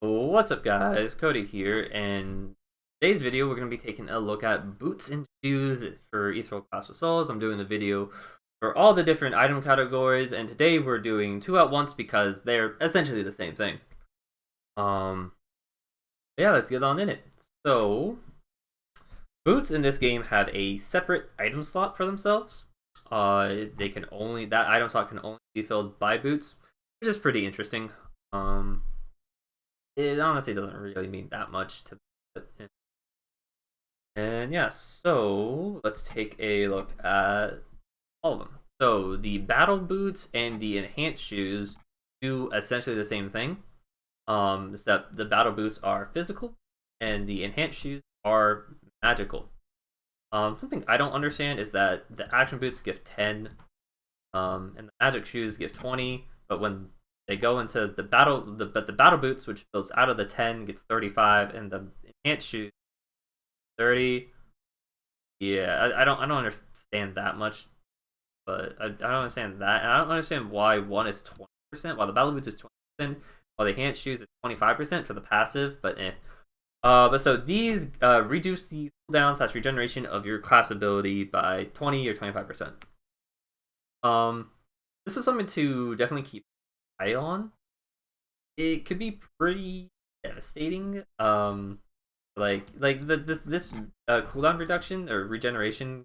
What's up guys, Cody here, and today's video we're going to be taking a look at boots and shoes for Ethereal Clash of Souls. I'm doing the video for all the different item categories, and today we're doing two at once because they're essentially the same thing. Yeah, let's get on in it. So, boots in this game have a separate item slot for themselves. That item slot can only be filled by boots, which is pretty interesting. It honestly doesn't really mean that much to me. And yeah, so let's take a look at all of them. So the battle boots and the enhanced shoes do essentially the same thing, except the battle boots are physical and the enhanced shoes are magical. Something I don't understand is that the action boots give 10, and the magic shoes give 20, but when they go into the battle boots, which builds out of the 10, gets 35, and the enhanced shoes 30. Yeah, I don't understand that much, but I don't understand that, and I don't understand why one is 20%, while the battle boots is 20%, while the enhanced shoes is 25% for the passive. But but so these reduce the cooldown / regeneration of your class ability by 20 or 25%. This is something to definitely keep an eye on. It could be pretty devastating. This cooldown reduction or regeneration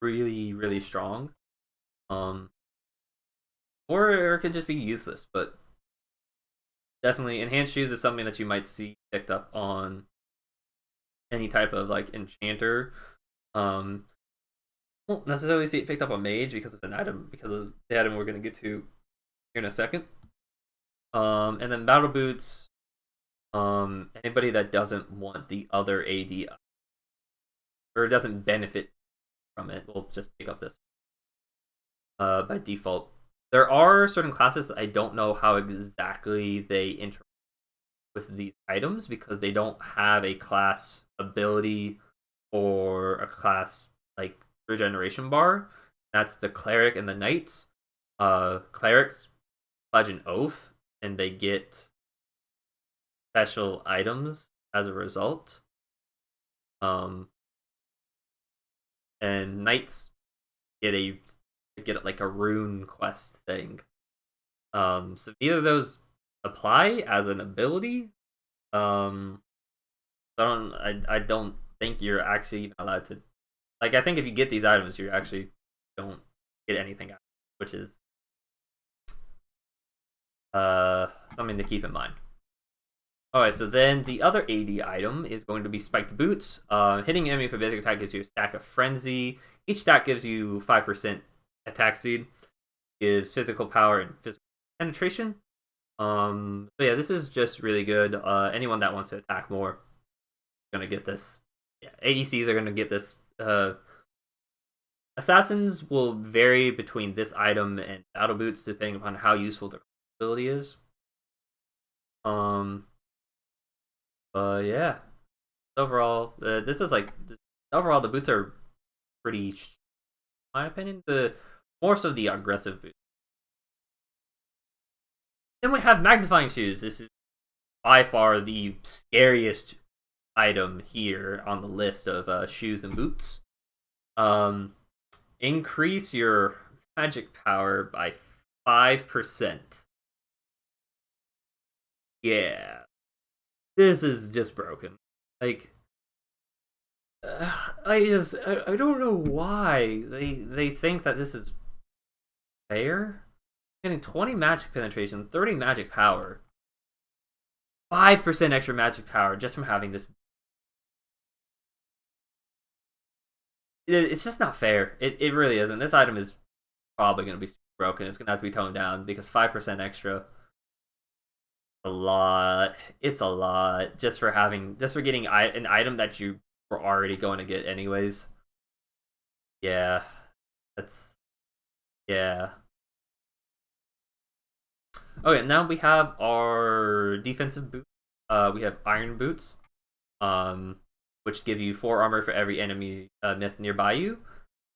really strong. Or it could just be useless, but definitely enhanced shoes is something that you might see picked up on any type of like enchanter. Won't necessarily see it picked up on mage because of the item we're gonna get to here in a second. And then battle boots. Anybody that doesn't want the other AD or doesn't benefit from it will just pick up this by default. There are certain classes that I don't know how exactly they interact with these items because they don't have a class ability or a class like regeneration bar. That's the cleric and the knights. Clerics pledge an oath and they get special items as a result. And knights get like a rune quest thing. So either of those apply as an ability. I don't think you're actually even allowed to. Like, I think if you get these items, you actually don't get anything out, which is something to keep in mind. Alright, so then the other AD item is going to be Spiked Boots. Hitting enemy for basic attack gives you a stack of Frenzy. Each stack gives you 5% attack speed. Gives physical power and physical penetration. So yeah, this is just really good. Anyone that wants to attack more is going to get this. Yeah, ADCs are going to get this. Assassins will vary between this item and battle boots depending upon how useful their ability is. But yeah, overall, overall the boots are pretty, in my opinion, more so the aggressive boots. Then we have Magnifying Shoes. This is by far the scariest item here on the list of shoes and boots. Increase your magic power by 5%. Yeah. This is just broken. Like, I don't know why they think that this is fair. Getting 20 magic penetration, 30 magic power, 5% extra magic power just from having this. It's just not fair. It really isn't. This item is probably going to be broken. It's going to have to be toned down because 5% extra. A lot. It's a lot just for getting an item that you were already going to get anyways. Yeah, yeah. Okay, now we have our defensive boots. We have iron boots, which give you 4 armor for every enemy myth nearby you.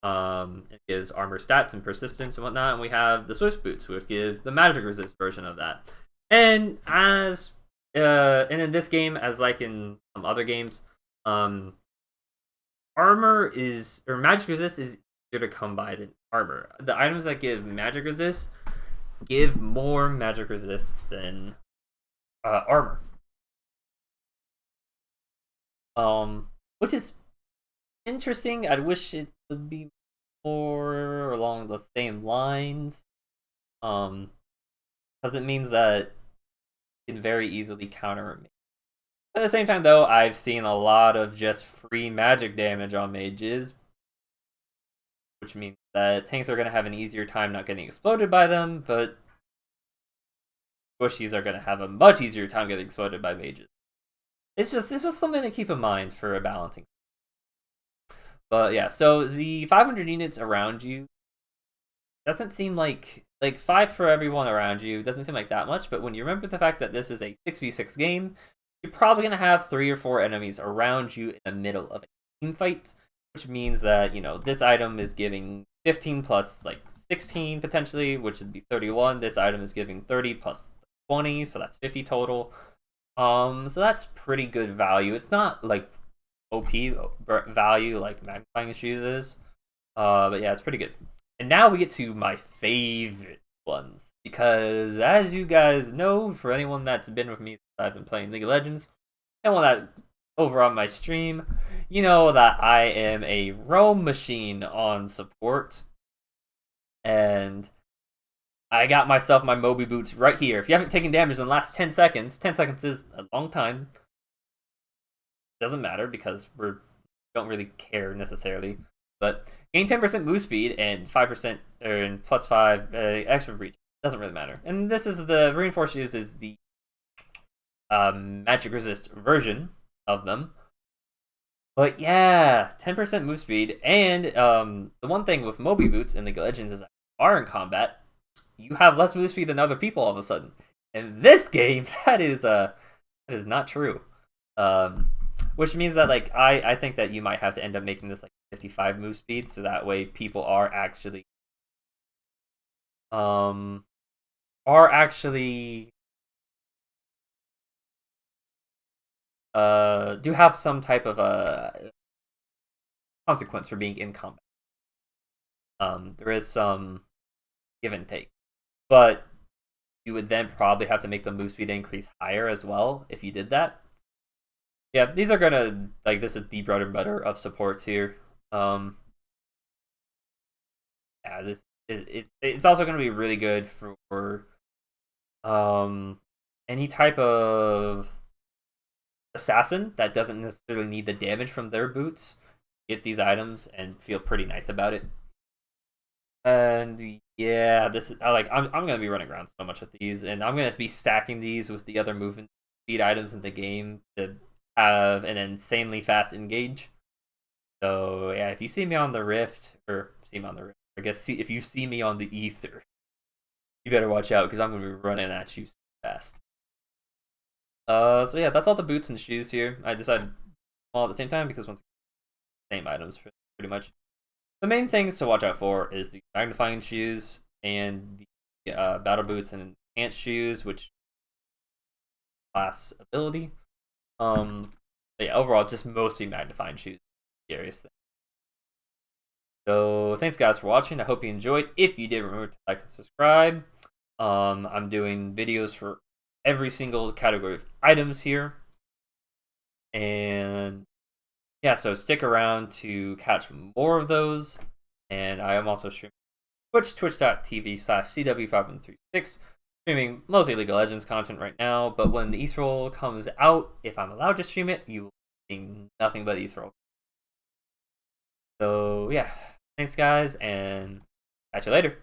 It gives armor stats and persistence and whatnot. And we have the Swift boots, which gives the magic resist version of that. And as and in this game, as like in some other games, armor is or magic resist is easier to come by than armor. The items that give magic resist give more magic resist than armor. Which is interesting. I wish it would be more along the same lines. Because it means that you can very easily counter me. At the same time, though, I've seen a lot of just free magic damage on mages, which means that tanks are going to have an easier time not getting exploded by them, but bushies are going to have a much easier time getting exploded by mages. It's just something to keep in mind for a balancing. But yeah, so the 500 units around you doesn't seem like 5 for everyone around you doesn't seem like that much, but when you remember the fact that this is a 6v6 game, you're probably going to have 3 or 4 enemies around you in the middle of a team fight, which means that, you know, this item is giving 15 plus like 16 potentially, which would be 31. This item is giving 30 plus 20, so that's 50 total. So that's pretty good value. It's not like OP value like Magnifying Shoes is, but yeah, it's pretty good. And now we get to my favorite ones, because as you guys know, for anyone that's been with me since I've been playing League of Legends, and one that over on my stream, you know that I am a roam machine on support, and I got myself my Moby boots right here. If you haven't taken damage in the last 10 seconds, 10 seconds is a long time. Doesn't matter because we don't really care necessarily, but gain 10% move speed and 5% and plus 5 extra reach. Doesn't really matter. And this is the Reinforced Shoes is the magic resist version of them. But yeah, 10% move speed, and the one thing with Moby boots in League of Legends is that you are in combat, you have less move speed than other people all of a sudden. In this game, that is not true. Which means that like I think that you might have to end up making this like 55 move speed, so that way people are actually do have some type of a consequence for being in combat. There is some give and take, but you would then probably have to make the move speed increase higher as well if you did that. Yeah, these are gonna like this is the bread and butter of supports here. Yeah, it's also gonna be really good for any type of assassin that doesn't necessarily need the damage from their boots. Get these items and feel pretty nice about it. And yeah, this is I'm gonna be running around so much with these, and I'm gonna be stacking these with the other movement speed items in the game to have an insanely fast engage. So yeah, if you see me on the Rift, or see me on the Rift, I guess if you see me on the Ether, you better watch out because I'm gonna be running at you fast. So yeah, that's all the boots and shoes here. I decided all at the same time because once same items pretty much. The main things to watch out for is the Magnifying Shoes and the battle boots and enhanced shoes, which class ability. But yeah, overall, just mostly Magnifying Shoes. Scariest thing. So thanks guys for watching. I hope you enjoyed. If you did, remember to like and subscribe. I'm doing videos for every single category of items here, and yeah, so stick around to catch more of those. And I am also streaming twitch.tv/CW5136, streaming mostly League of Legends content right now, but when the Ethereal comes out, if I'm allowed to stream it, you will see nothing but Ethereal. So yeah, thanks guys, and catch you later.